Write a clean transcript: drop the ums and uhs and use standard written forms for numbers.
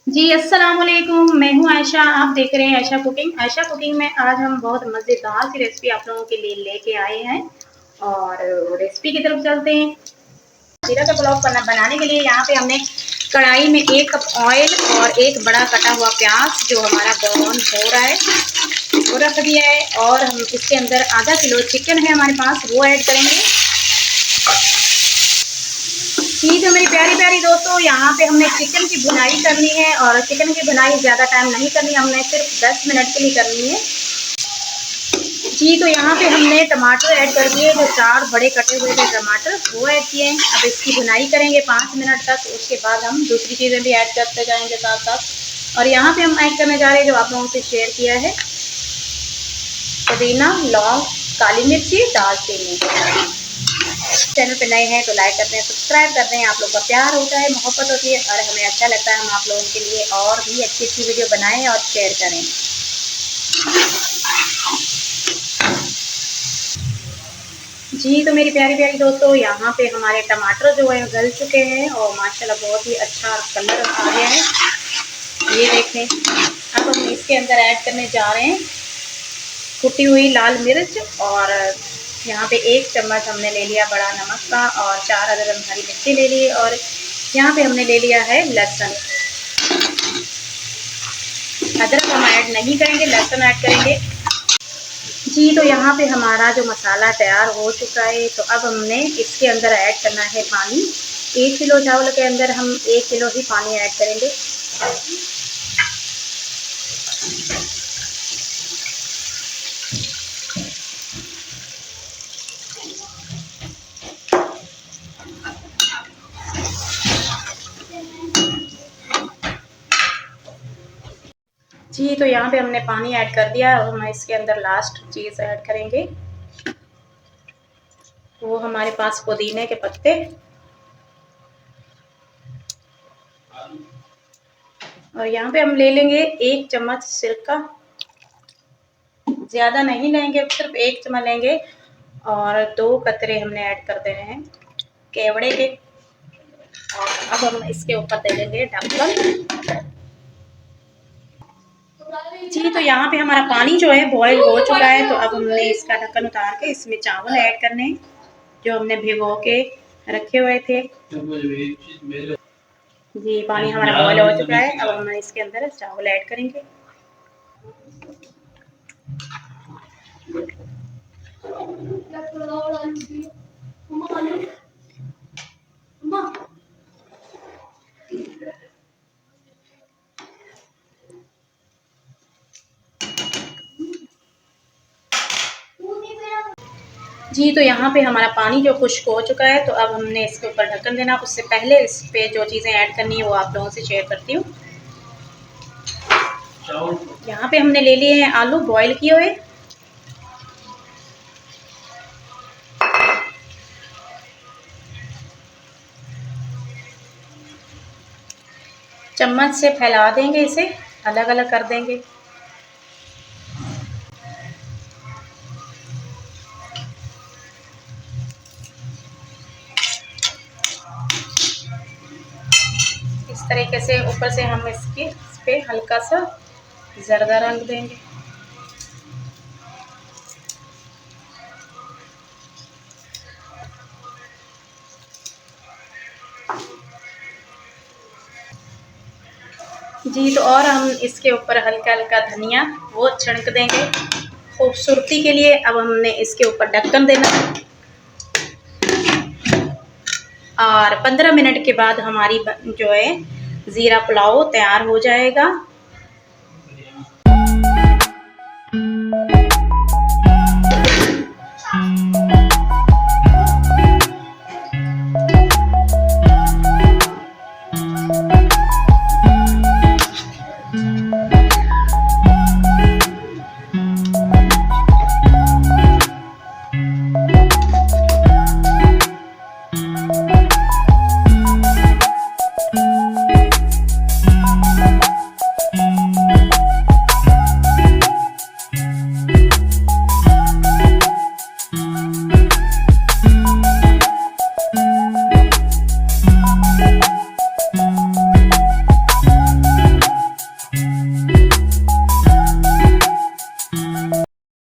जी अस्सलाम वालेकुम, मैं हूँ आयशा। आप देख रहे हैं आयशा कुकिंग। आयशा कुकिंग में आज हम बहुत मज़ेदार सी रेसिपी आप लोगों के लिए लेके आए हैं और रेसिपी की तरफ चलते हैं। जीरा का पुलाव बनाने के लिए यहाँ पे हमने कढ़ाई में 1 कप ऑयल और एक बड़ा कटा हुआ प्याज जो हमारा ब्राउन हो रहा है वो रख दिया है, और हम इसके अंदर आधा किलो चिकन है हमारे पास, वो ऐड करेंगे। ठीक है मेरी प्यारी प्यारी दोस्तों, यहाँ पे हमने चिकन की भुनाई करनी है और चिकन की भुनाई ज़्यादा टाइम नहीं करनी, हमने सिर्फ 10 मिनट के लिए करनी है। जी तो यहाँ पे हमने टमाटर ऐड कर दिए, जो 4 बड़े कटे हुए थे टमाटर वो ऐड किए हैं। अब इसकी भुनाई करेंगे 5 मिनट तक, उसके बाद हम दूसरी चीज़ें भी ऐड करते जाएंगे साथ साथ। और यहाँ पे हम ऐड करने जा रहे हैं जो आप लोगों से शेयर किया है, पुदीना, लौंग, काली मिर्ची, दालचीनी। चैनल पे नए हैं तो लाइक करते हैं, सब्सक्राइब करते हैं। आप लोग का प्यार होता है, मोहब्बत होती है और हमें अच्छा लगता है हम आप लोगों के लिए और भी अच्छी अच्छी वीडियो बनाएं और शेयर करें। जी तो मेरी प्यारी प्यारी दोस्तों, यहाँ पे हमारे टमाटर जो है गल चुके हैं और माशाल्लाह बहुत ही अच्छा कलर आ गया है, ये देखें। अब हम इसके अंदर ऐड करने जा रहे हैं कुटी हुई लाल मिर्च, और यहाँ पे 1 चम्मच हमने ले लिया बड़ा नमक का, और 4 अदद हरी मिर्ची ले ली, और यहाँ पे हमने ले लिया है लहसुन। अदरक हम ऐड नहीं करेंगे, लहसुन ऐड करेंगे। जी तो यहाँ पे हमारा जो मसाला तैयार हो चुका है, तो अब हमने इसके अंदर ऐड करना है पानी। 1 किलो चावल के अंदर हम 1 किलो ही पानी ऐड करेंगे। जी तो यहाँ पे हमने पानी ऐड कर दिया, और हम इसके अंदर लास्ट चीज़ ऐड करेंगे, वो हमारे पास पुदीने के पत्ते, और यहाँ पे हम ले लेंगे 1 चम्मच सिरका, ज़्यादा नहीं लेंगे, सिर्फ 1 चम्मच लेंगे, और 2 कतरे हमने ऐड कर देने हैं केवड़े के। और अब हम इसके ऊपर दे देंगे ढक्कन। जी तो यहाँ पे हमारा पानी जो है बॉयल हो चुका है, तो अब हमने इसका ढक्कन उतार के इसमें चावल ऐड करने हैं जो हमने भिगो के रखे हुए थे। जी पानी हमारा बॉयल हो चुका है, अब हम इसके अंदर चावल ऐड करेंगे। जी तो यहाँ पे हमारा पानी जो खुश्क हो चुका है, तो अब हमने इसके ऊपर ढक्कन देना। उससे पहले इस पे जो चीज़ें ऐड करनी है वो आप लोगों से शेयर करती हूँ। यहाँ पे हमने ले लिए हैं आलू बॉईल किए हुए, चम्मच से फैला देंगे, इसे अलग अलग कर देंगे। इस तरीके से ऊपर से हम इस पे हल्का सा जर्दा रंग देंगे। जी तो और हम इसके ऊपर हल्का हल्का धनिया वो छिड़क देंगे खूबसूरती के लिए। अब हमने इसके ऊपर ढक्कन देना है, और 15 मिनट के बाद हमारी जो है ज़ीरा पुलाव तैयार हो जाएगा।